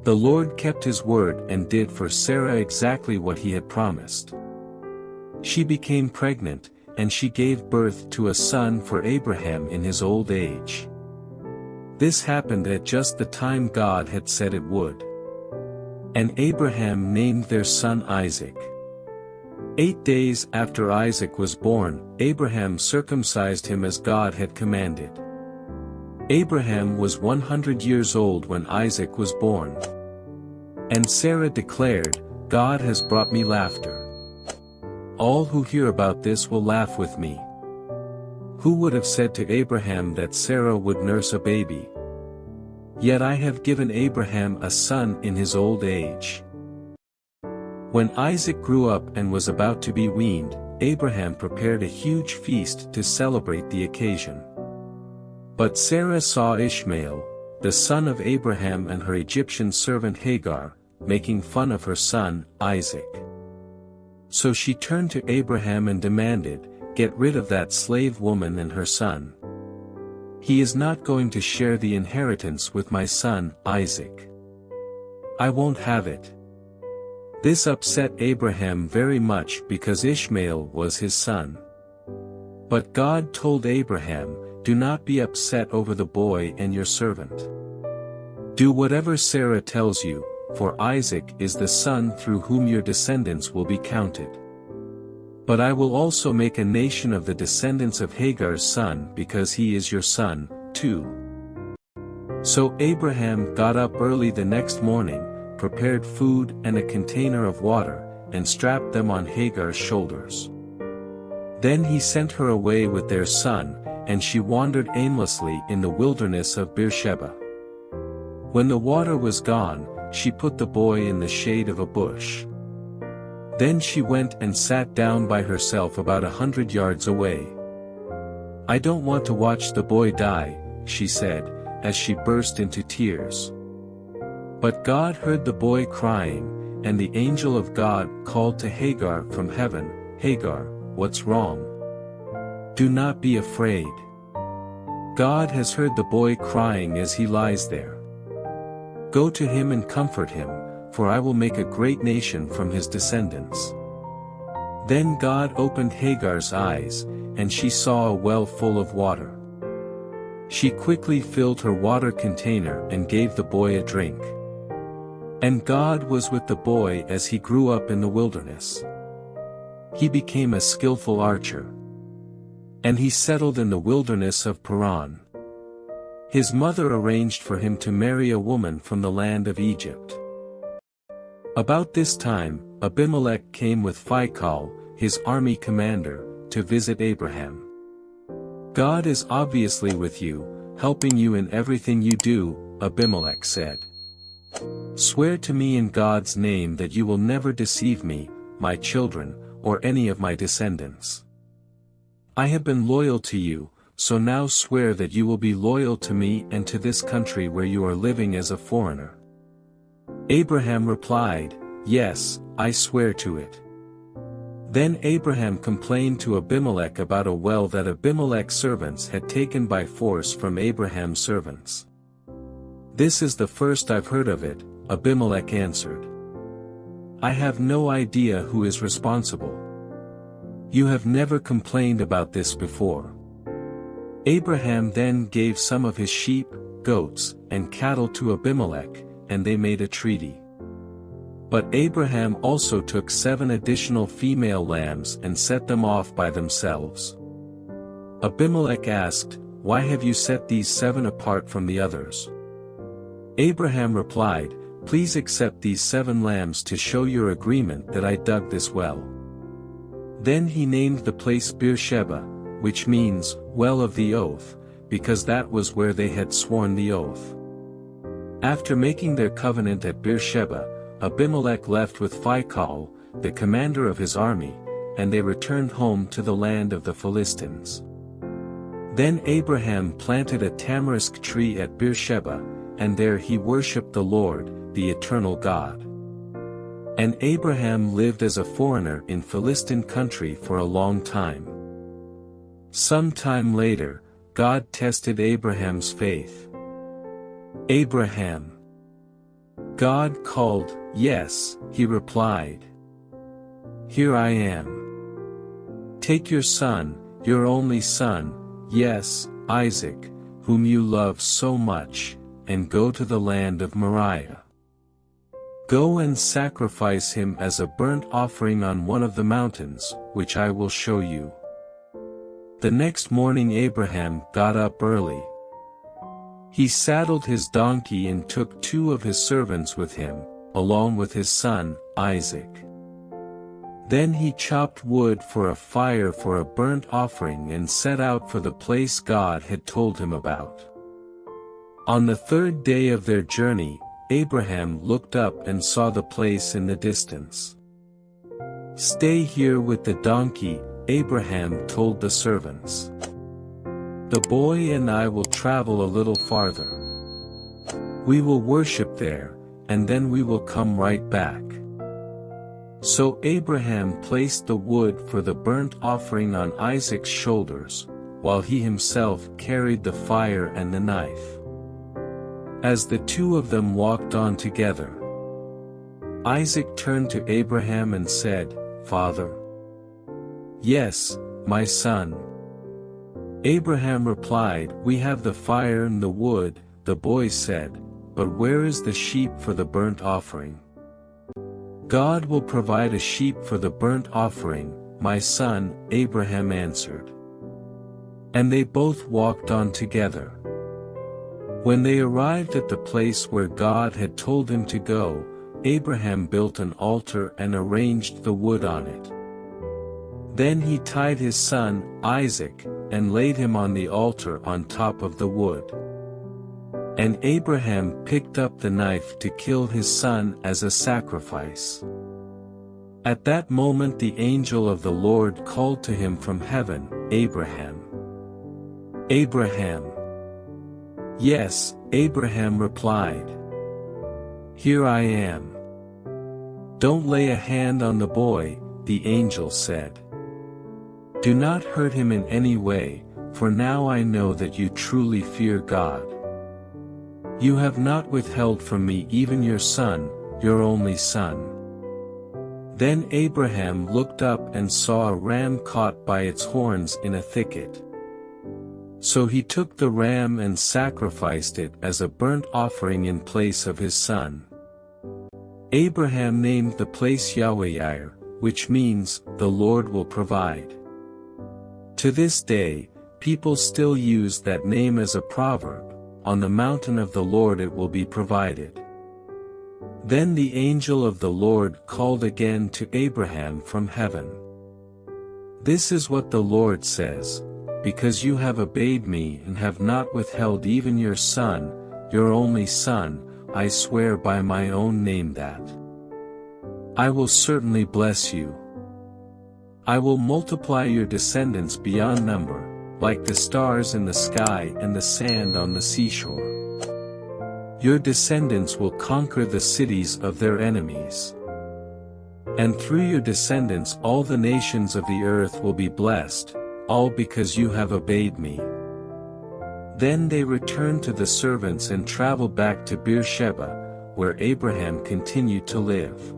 The Lord kept his word and did for Sarah exactly what he had promised. She became pregnant, and she gave birth to a son for Abraham in his old age. This happened at just the time God had said it would. And Abraham named their son Isaac. 8 days after Isaac was born, Abraham circumcised him as God had commanded. Abraham was 100 years old when Isaac was born. And Sarah declared, "God has brought me laughter. All who hear about this will laugh with me." Who would have said to Abraham that Sarah would nurse a baby? Yet I have given Abraham a son in his old age. When Isaac grew up and was about to be weaned, Abraham prepared a huge feast to celebrate the occasion. But Sarah saw Ishmael, the son of Abraham, and her Egyptian servant Hagar, making fun of her son, Isaac. So she turned to Abraham and demanded, "Get rid of that slave woman and her son. He is not going to share the inheritance with my son, Isaac. I won't have it." This upset Abraham very much because Ishmael was his son. But God told Abraham, "Do not be upset over the boy and your servant. Do whatever Sarah tells you, for Isaac is the son through whom your descendants will be counted. But I will also make a nation of the descendants of Hagar's son because he is your son, too." So Abraham got up early the next morning, prepared food and a container of water, and strapped them on Hagar's shoulders. Then he sent her away with their son, and she wandered aimlessly in the wilderness of Beersheba. When the water was gone, she put the boy in the shade of a bush. Then she went and sat down by herself about 100 yards away. "I don't want to watch the boy die," she said, as she burst into tears. But God heard the boy crying, and the angel of God called to Hagar from heaven, "Hagar, what's wrong? Do not be afraid. God has heard the boy crying as he lies there. Go to him and comfort him, for I will make a great nation from his descendants." Then God opened Hagar's eyes, and she saw a well full of water. She quickly filled her water container and gave the boy a drink. And God was with the boy as he grew up in the wilderness. He became a skillful archer. And he settled in the wilderness of Paran. His mother arranged for him to marry a woman from the land of Egypt. About this time, Abimelech came with Phicol, his army commander, to visit Abraham. "God is obviously with you, helping you in everything you do," Abimelech said. "Swear to me in God's name that you will never deceive me, my children, or any of my descendants. I have been loyal to you, so now swear that you will be loyal to me and to this country where you are living as a foreigner." Abraham replied, "Yes, I swear to it." Then Abraham complained to Abimelech about a well that Abimelech's servants had taken by force from Abraham's servants. "This is the first I've heard of it," Abimelech answered. "I have no idea who is responsible. You have never complained about this before." Abraham then gave some of his sheep, goats, and cattle to Abimelech, and they made a treaty. But Abraham also took 7 additional female lambs and set them off by themselves. Abimelech asked, "Why have you set these 7 apart from the others?" Abraham replied, "Please accept these 7 lambs to show your agreement that I dug this well." Then he named the place Beersheba, which means, "well of the oath," because that was where they had sworn the oath. After making their covenant at Beersheba, Abimelech left with Phicol, the commander of his army, and they returned home to the land of the Philistines. Then Abraham planted a tamarisk tree at Beersheba, and there he worshipped the Lord, the eternal God. And Abraham lived as a foreigner in Philistine country for a long time. Some time later, God tested Abraham's faith. "Abraham," God called, "Yes," he replied. "Here I am. Take your son, your only son, yes, Isaac, whom you love so much, and go to the land of Moriah. Go and sacrifice him as a burnt offering on one of the mountains, which I will show you." The next morning Abraham got up early. He saddled his donkey and took 2 of his servants with him, along with his son, Isaac. Then he chopped wood for a fire for a burnt offering and set out for the place God had told him about. On the 3rd day of their journey, Abraham looked up and saw the place in the distance. "Stay here with the donkey," Abraham told the servants. "The boy and I will travel a little farther. We will worship there, and then we will come right back." So Abraham placed the wood for the burnt offering on Isaac's shoulders, while he himself carried the fire and the knife. As the 2 of them walked on together, Isaac turned to Abraham and said, "Father." "Yes, my son." Abraham replied, "We have the fire and the wood," the boy said, "but where is the sheep for the burnt offering?" "God will provide a sheep for the burnt offering, my son," Abraham answered. And they both walked on together. When they arrived at the place where God had told him to go, Abraham built an altar and arranged the wood on it. Then he tied his son, Isaac, and laid him on the altar on top of the wood. And Abraham picked up the knife to kill his son as a sacrifice. At that moment the angel of the Lord called to him from heaven, "Abraham! Abraham!" "Yes," Abraham replied. "Here I am." "Don't lay a hand on the boy," the angel said. "Do not hurt him in any way, for now I know that you truly fear God. You have not withheld from me even your son, your only son." Then Abraham looked up and saw a ram caught by its horns in a thicket. So he took the ram and sacrificed it as a burnt offering in place of his son. Abraham named the place Yahweh, which means, "The Lord will provide." To this day, people still use that name as a proverb, "On the mountain of the Lord it will be provided." Then the angel of the Lord called again to Abraham from heaven. "This is what the Lord says, because you have obeyed me and have not withheld even your son, your only son, I swear by my own name that I will certainly bless you. I will multiply your descendants beyond number, like the stars in the sky and the sand on the seashore. Your descendants will conquer the cities of their enemies. And through your descendants all the nations of the earth will be blessed, all because you have obeyed me." Then they returned to the servants and traveled back to Beersheba, where Abraham continued to live.